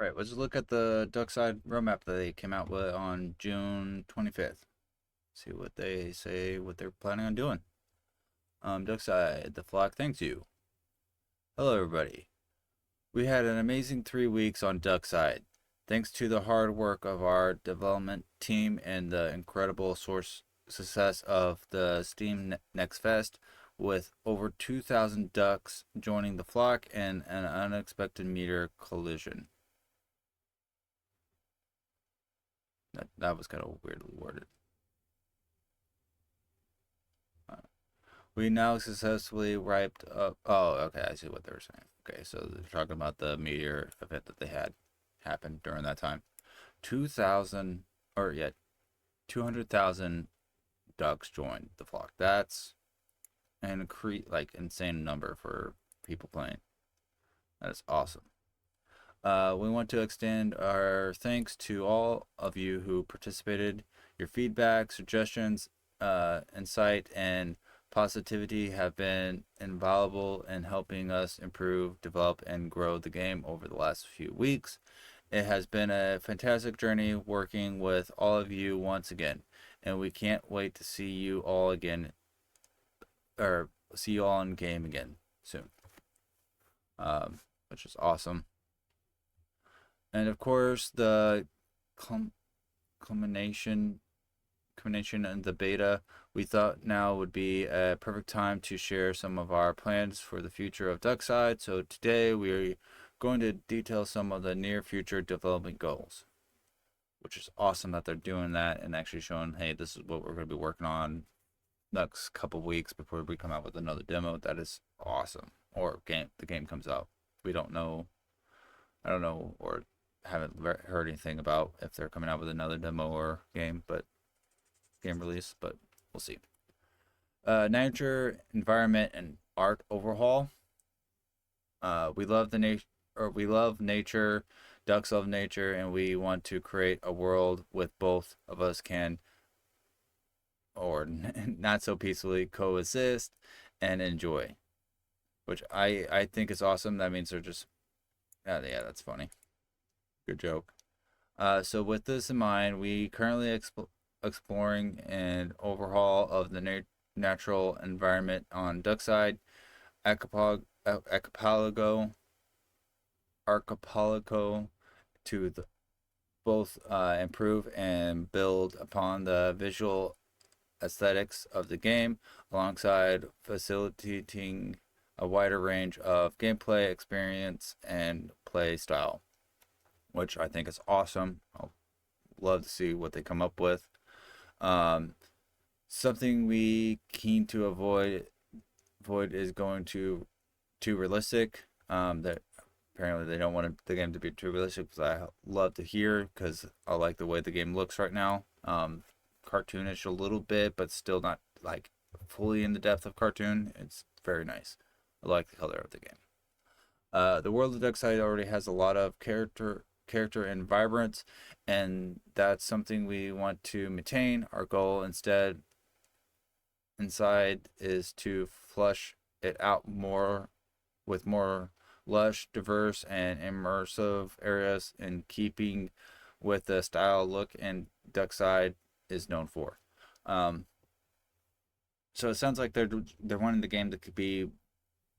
All right, let's look at the duckside roadmap that they came out with on June 25th. See what they say, what they're planning on doing. Duckside, the flock thanks you. Hello, everybody. We had an amazing 3 weeks on Duckside. Thanks to the hard work of our development team and the incredible source success of the Steam Next Fest, with over 2,000 ducks joining the flock and an unexpected meteor collision. That was kind of weirdly worded. We now successfully wiped up. Oh, okay, I see what they were saying. Okay, so they're talking about the meteor event that they had happened during that time. 2,000, or yeah, 200,000 ducks joined the flock. That's an insane number for people playing. That is awesome. We want to extend our thanks to all of you who participated. Your feedback, suggestions, insight, and positivity have been invaluable in helping us improve, develop, and grow the game over the last few weeks. It has been a fantastic journey working with all of you once again, and we can't wait to see you all again, or see you all in game again soon. Which is awesome. And of course, the culmination in the beta, we thought now would be a perfect time to share some of our plans for the future of Duckside. So today we're going to detail some of the near future development goals, which is awesome that they're doing that and actually showing, hey, this is what we're going to be working on next couple weeks before we come out with another demo. That is awesome. Or the game comes out. We don't know. I don't know, or haven't heard anything about if they're coming out with another demo or game release, but we'll see. Nature, environment, and art overhaul. We love we love nature. Ducks love nature, and we want to create a world with both of us can, or not so peacefully, coexist and enjoy. Which I think is awesome. That means they're just, yeah, that's funny. Good joke. So with this in mind, we currently exploring an overhaul of the natural environment on Duckside, archipelago, archipelago to both improve and build upon the visual aesthetics of the game, alongside facilitating a wider range of gameplay experience and play style, which I think is awesome. I'll love to see what they come up with. Something we keen to avoid is going too realistic. That apparently they don't want the game to be too realistic, which I love to hear because I like the way the game looks right now. Cartoonish a little bit, but still not like fully in the depth of cartoon. It's very nice. I like the color of the game. The world of Duckside already has a lot of character and vibrance, and that's something we want to maintain. Our goal inside is to flush it out more with more lush, diverse, and immersive areas in keeping with the style, look, and Duckside is known for. Um, so it sounds like they're wanting the game to be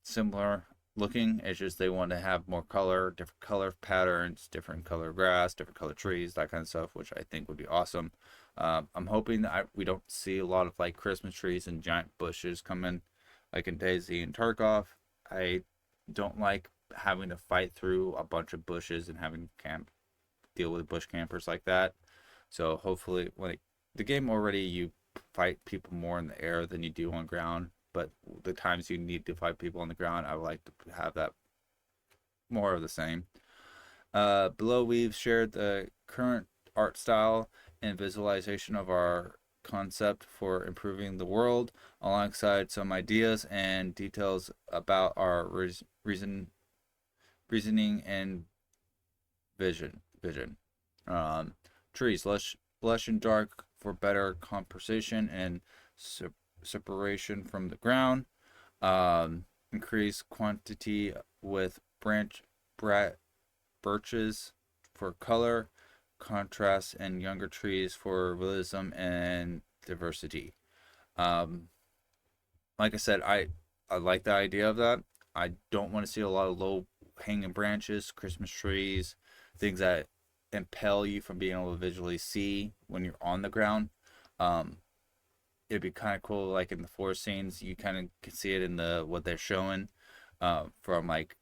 similar looking. It's just they want to have more color, different color patterns, different color grass, different color trees, that kind of stuff, which I think would be awesome. I'm hoping that we don't see a lot of like Christmas trees and giant bushes coming, like in Daisy and Tarkov. I don't like having to fight through a bunch of bushes and having to deal with bush campers like that. So hopefully, like the game already, you fight people more in the air than you do on ground. But the times you need to fight people on the ground, I would like to have that more of the same. Below, we've shared the current art style and visualization of our concept for improving the world, alongside some ideas and details about our reasoning and vision. Um, Trees, lush and dark for better composition and separation from the ground. Increase quantity with birches for color, contrast, and younger trees for realism and diversity. Um, like I said, I like the idea of that. I don't want to see a lot of low hanging branches, Christmas trees, things that impel you from being able to visually see when you're on the ground. Um, it'd be kind of cool, like in the forest scenes, you kind of can see it in the what they're showing, from like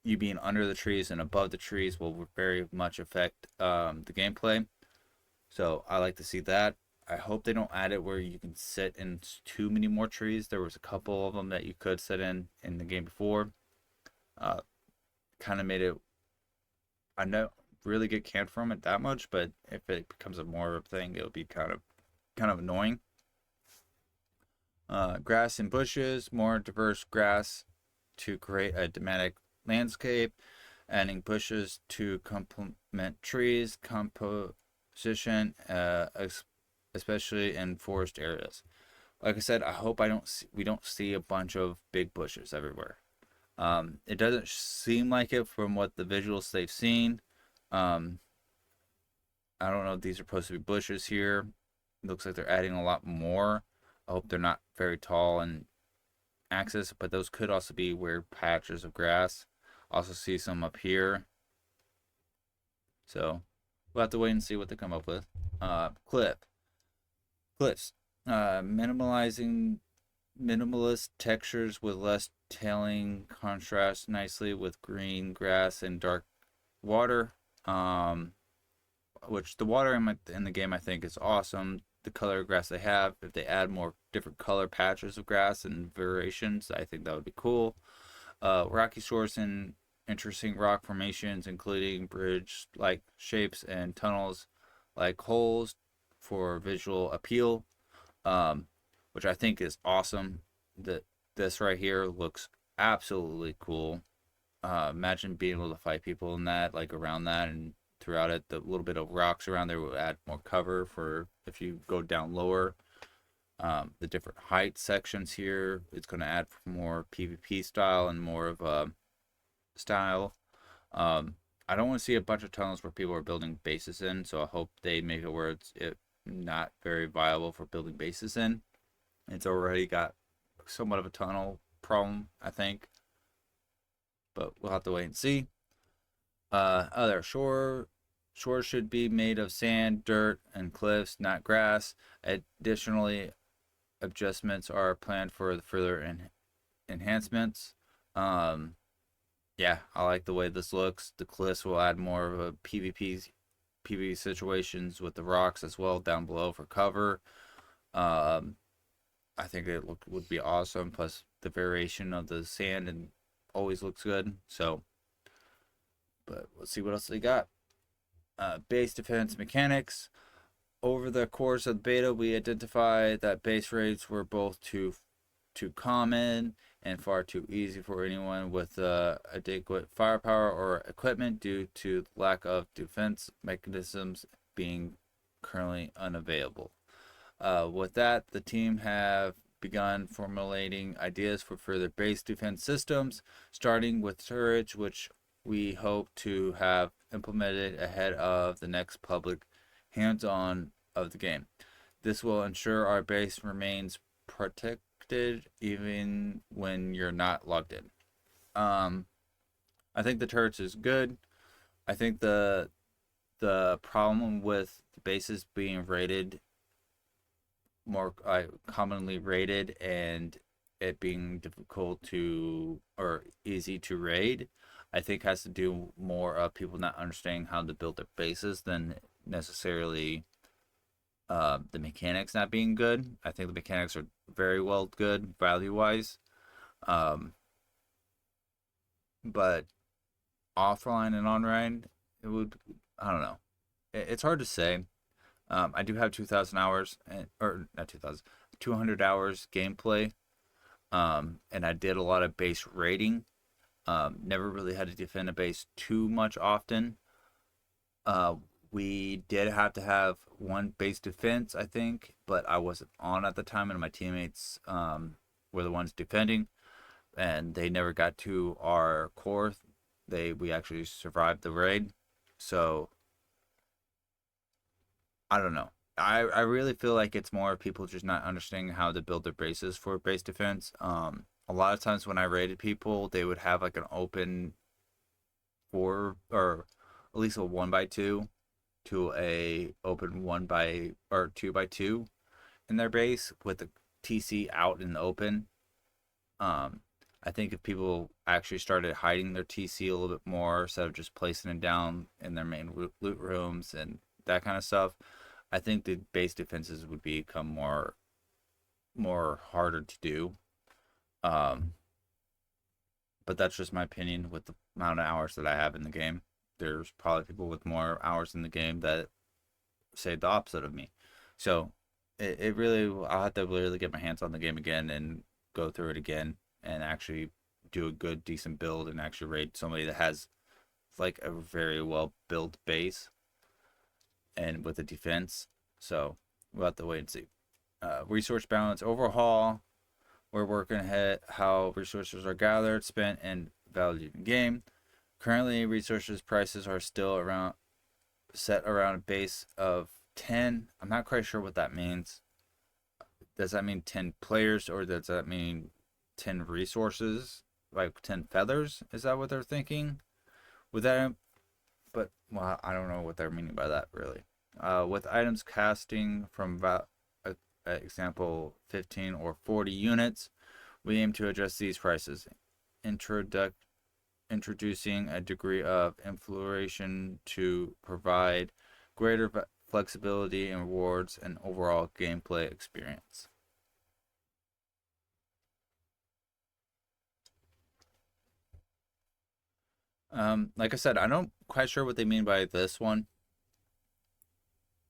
you being under the trees and above the trees will very much affect the gameplay. So I like to see that. I hope they don't add it where you can sit in too many more trees. There was a couple of them that you could sit in the game before. Uh, kind of made it. I don't really get canned from it that much, but if it becomes a more thing, it'll be kind of annoying. Grass and bushes, more diverse grass to create a dramatic landscape, adding bushes to complement trees composition, especially in forest areas. Like I said, I hope we don't see a bunch of big bushes everywhere. It doesn't seem like it from what the visuals they've seen. Um, I don't know if these are supposed to be bushes here. It looks like they're adding a lot more. I hope they're not very tall and axis, but those could also be weird patches of grass. Also see some up here. So we'll have to wait and see what they come up with. Cliffs. Minimalizing minimalist textures with less tailing contrast nicely with green grass and dark water. Which the water in the game I think is awesome. The color of grass they have, if they add more different color patches of grass and variations, I think that would be cool. Rocky shores and interesting rock formations, including bridge-like shapes and tunnels like holes for visual appeal, um, which I think is awesome. That this right here looks absolutely cool. Imagine being able to fight people in that, like around that, and throughout it, the little bit of rocks around there will add more cover for if you go down lower. The different height sections here, it's going to add more PvP style and more of a style. I don't want to see a bunch of tunnels where people are building bases in, so I hope they make it where it not very viable for building bases in. It's already got somewhat of a tunnel problem, I think, but we'll have to wait and see. Other shores should be made of sand, dirt, and cliffs, not grass. Additionally, adjustments are planned for the further enhancements. Um, yeah, I like the way this looks. The cliffs will add more of a PvP situations with the rocks as well down below for cover. Um, I think would be awesome. Plus the variation of the sand and always looks good. So, but let's see what else they got. Base defense mechanics. Over the course of the beta, we identified that base raids were both too common and far too easy for anyone with adequate firepower or equipment due to lack of defense mechanisms being currently unavailable. With that, the team have begun formulating ideas for further base defense systems, starting with turrets, which we hope to have implemented ahead of the next public hands-on of the game. This will ensure our base remains protected even when you're not logged in. Um, I think the turrets is good. I think the problem with the bases being rated more commonly rated and it being difficult to or easy to raid, I think has to do more of people not understanding how to build their bases than necessarily the mechanics not being good. I think the mechanics are very well good value wise, um, but offline and online, it would I don't know. It's hard to say. I do have 2,000 hours, or not 2,000, 200 hours gameplay, and I did a lot of base raiding. Never really had to defend a base too much often. Uh, we did have to have one base defense, I think, but I wasn't on at the time, and my teammates were the ones defending, and they never got to our core. We actually survived the raid, So I don't know. I really feel like it's more people just not understanding how to build their bases for base defense. A lot of times when I rated people, they would have like an open four or at least a 1x2 to a open 2x2 in their base with the TC out in the open. Um, I think if people actually started hiding their TC a little bit more instead of just placing it down in their main loot rooms and that kind of stuff, I think the base defenses would become more harder to do. Um, but that's just my opinion with the amount of hours that I have in the game. There's probably people with more hours in the game that say the opposite of me. So it really, I'll have to really get my hands on the game again and go through it again and actually do a good, decent build and actually raid somebody that has like a very well built base and with a defense. So we'll have to wait and see. Resource balance overhaul. We're working ahead how resources are gathered, spent, and valued in game. Currently, resources prices are still around set around a base of 10. I'm not quite sure what that means. Does that mean 10 players or does that mean 10 resources? Like 10 feathers? Is that what they're thinking? With that, but well, I don't know what they're meaning by that really. With items casting from example 15 or 40 units, we aim to adjust these prices. Introducing a degree of inflation to provide greater flexibility and rewards and overall gameplay experience. Like I said, I don't quite sure what they mean by this one,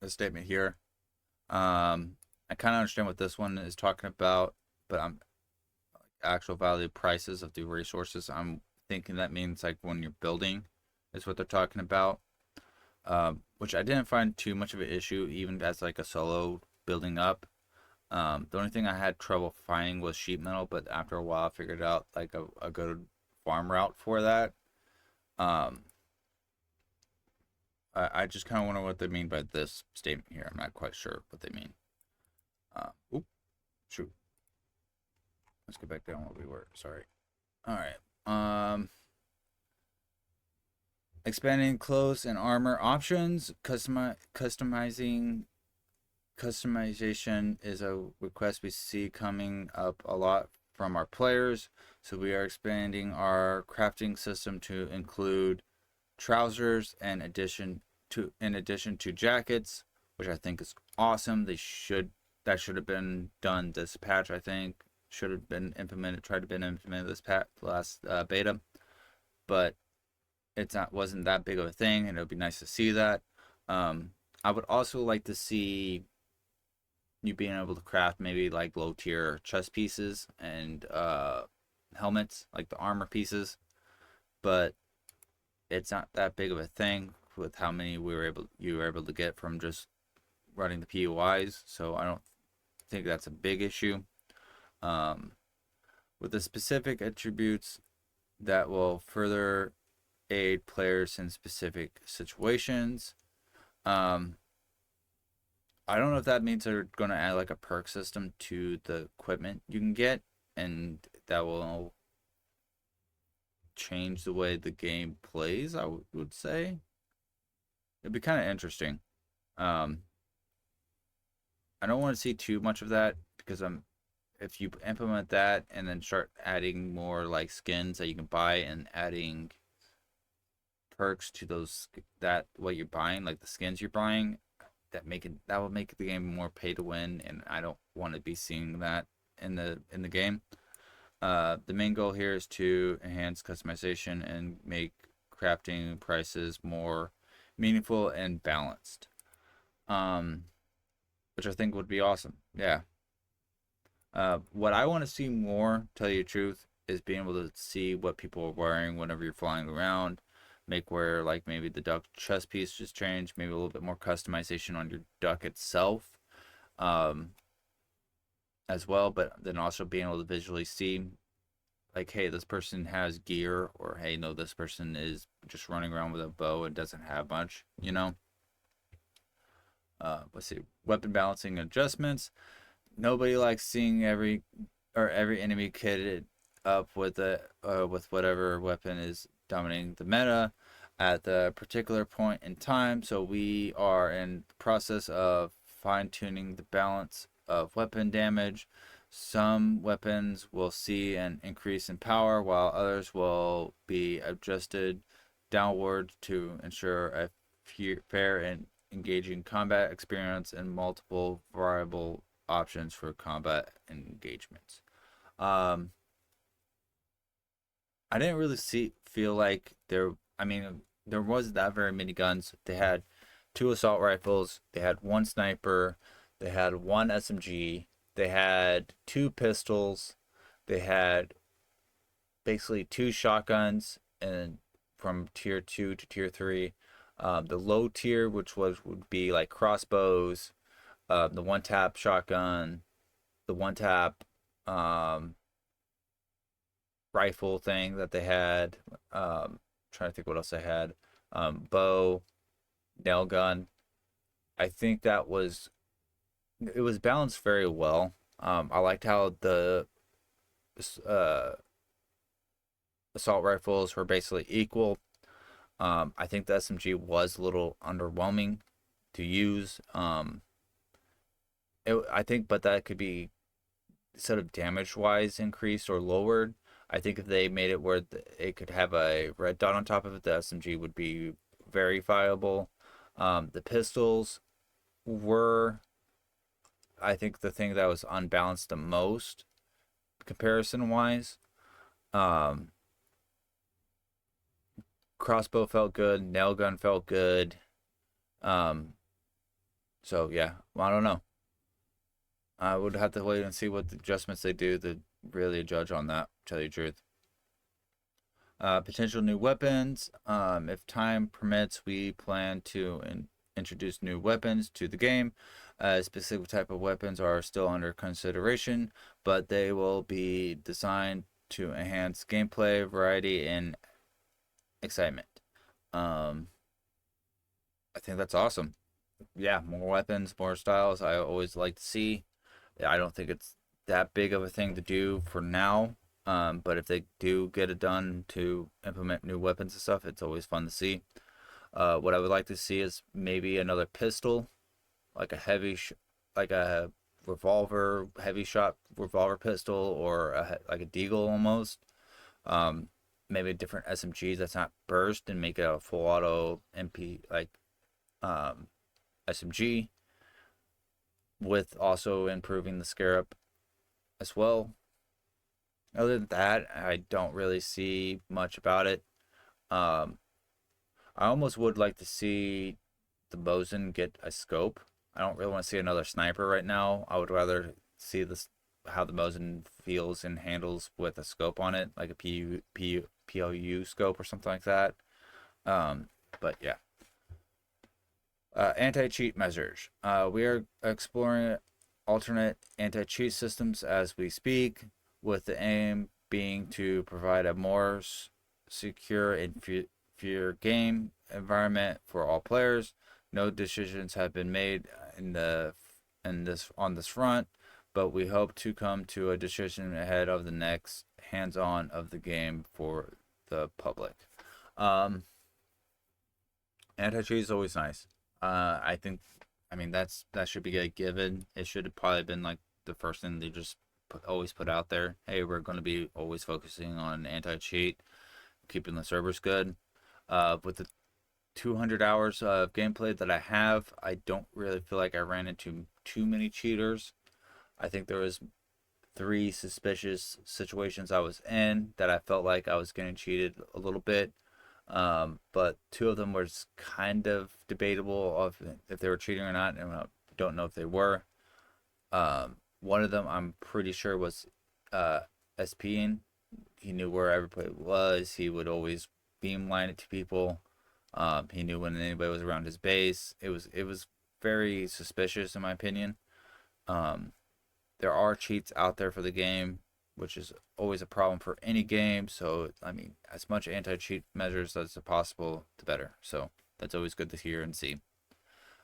the statement here. I kind of understand what this one is talking about, but I'm actual value prices of the resources. I'm thinking that means like when you're building, is what they're talking about. Which I didn't find too much of an issue, even as like a solo building up. The only thing I had trouble finding was sheet metal, but after a while, I figured out like a good farm route for that. Um, I just kind of wonder what they mean by this statement here. I'm not quite sure what they mean. Oop, shoot. Let's get back down where we were. Sorry. All right. Expanding clothes and armor options, customization is a request we see coming up a lot from our players. So we are expanding our crafting system to include trousers and in addition to jackets, which I think is awesome. That should have been done this patch. I think should have been implemented. Tried to been implemented this last beta, but it's not wasn't that big of a thing, and it would be nice to see that. I would also like to see you being able to craft maybe like low tier chest pieces and helmets, like the armor pieces, but it's not that big of a thing with how many you were able to get from just running the POIs. So I don't think that's a big issue. With the specific attributes that will further aid players in specific situations. I don't know if that means they're going to add like a perk system to the equipment you can get, and that will change the way the game plays. I would say it'd be kind of interesting. Um, I don't want to see too much of that because if you implement that and then start adding more like skins that you can buy and adding perks to those that what you're buying, like the skins you're buying, that will make the game more pay to win, and I don't want to be seeing that in the game. The main goal here is to enhance customization and make crafting prices more meaningful and balanced. Um, which I think would be awesome. Yeah. What I want to see more, tell you the truth, is being able to see what people are wearing whenever you're flying around. Make where like maybe the duck chest piece just change, maybe a little bit more customization on your duck itself, um, as well. But then also being able to visually see like, hey, this person has gear, or hey, no, this person is just running around with a bow and doesn't have much, you know. Let's see, weapon balancing adjustments. Nobody likes seeing every enemy kitted up with whatever weapon is dominating the meta at the particular point in time. So we are in the process of fine tuning the balance of weapon damage. Some weapons will see an increase in power, while others will be adjusted downward to ensure a fair and engaging combat experience and multiple variable options for combat engagements. Um, I didn't really feel like there. I mean, there wasn't that very many guns. They had two assault rifles. They had one sniper. They had one SMG. They had two pistols. They had basically two shotguns, and from tier two to tier three. The low tier, which would be like crossbows, the one tap shotgun, the one tap um, rifle thing that they had. Trying to think what else they had. Bow, nail gun. I think it was balanced very well. I liked how the uh, assault rifles were basically equal. I think the SMG was a little underwhelming to use. I think, but that could be sort of damage wise increased or lowered. I think if they made it where it could have a red dot on top of it, the SMG would be very viable. The pistols were, I think, the thing that was unbalanced the most comparison wise. Um, Crossbow felt good, nail gun felt good. Um, so yeah, I don't know. I would have to wait and see what the adjustments they do to really judge on that. Tell you the truth. Potential new weapons. If time permits, we plan to introduce new weapons to the game. Specific type of weapons are still under consideration, but they will be designed to enhance gameplay, variety, and excitement. Um, I think that's awesome. Yeah, more weapons, more styles. I always like to see. I don't think it's that big of a thing to do for now. But if they do get it done to implement new weapons and stuff, it's always fun to see. What I would like to see is maybe another pistol, like like a revolver, heavy shot revolver pistol, or like a deagle almost. Um, Maybe a different SMG that's not burst and make it a full auto MP like um, SMG, with also improving the scarab as well. Other than that, I don't really see much about it. Um, I almost would like to see the Mosin get a scope. I don't really want to see another sniper right now. I would rather see this how the Mosin feels and handles with a scope on it, like a PLU scope or something like that. But yeah. Anti-cheat measures. We are exploring alternate anti-cheat systems as we speak, with the aim being to provide a more secure and fair game environment for all players. No decisions have been made in this on this front, but we hope to come to a decision ahead of the next hands-on of the game for the public. Um, Anti-cheat is always nice. I think, I mean, that should be a given. It should have probably been like the first thing they just always put out there. Hey, we're going to be always focusing on anti-cheat, keeping the servers good. With the 200 hours of gameplay that I have, I don't really feel like I ran into too many cheaters. I think there was three suspicious situations I was in that I felt like I was getting cheated a little bit. But two of them was kind of debatable of if they were cheating or not, and I don't know if they were. One of them I'm pretty sure was SPing. He knew where everybody was. He would always beamline it to people. He knew when anybody was around his base. It was very suspicious in my opinion. Um, there are cheats out there for the game. which is always a problem for any game. So, I mean, as much anti-cheat measures as possible, the better. So that's always good to hear and see.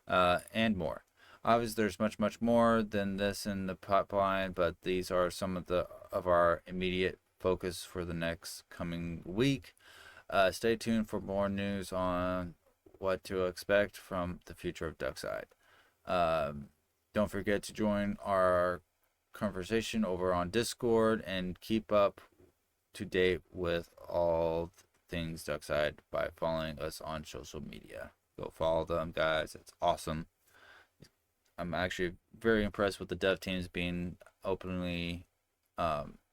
And more. Obviously, there's much more than this in the pipeline, but these are some of our immediate focus for the next coming week. Stay tuned for more news on what to expect from the future of duckside. Um, don't forget to join our conversation over on Discord and keep up to date with all things duckside by following us on social media. Go follow them, guys. It's awesome. I'm actually very impressed with the dev teams being openly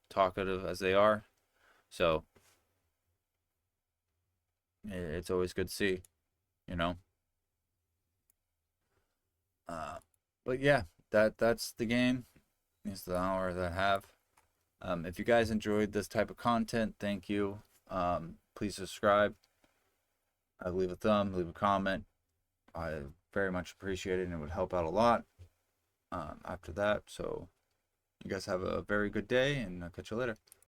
talkative as they are. So it's always good to see, you know. Uh, but yeah, that's the game. It's the hour that I have. If you guys enjoyed this type of content, thank you. Please subscribe. Leave a thumb, leave a comment. I very much appreciate it, and it would help out a lot after that. So, you guys have a very good day, and I'll catch you later.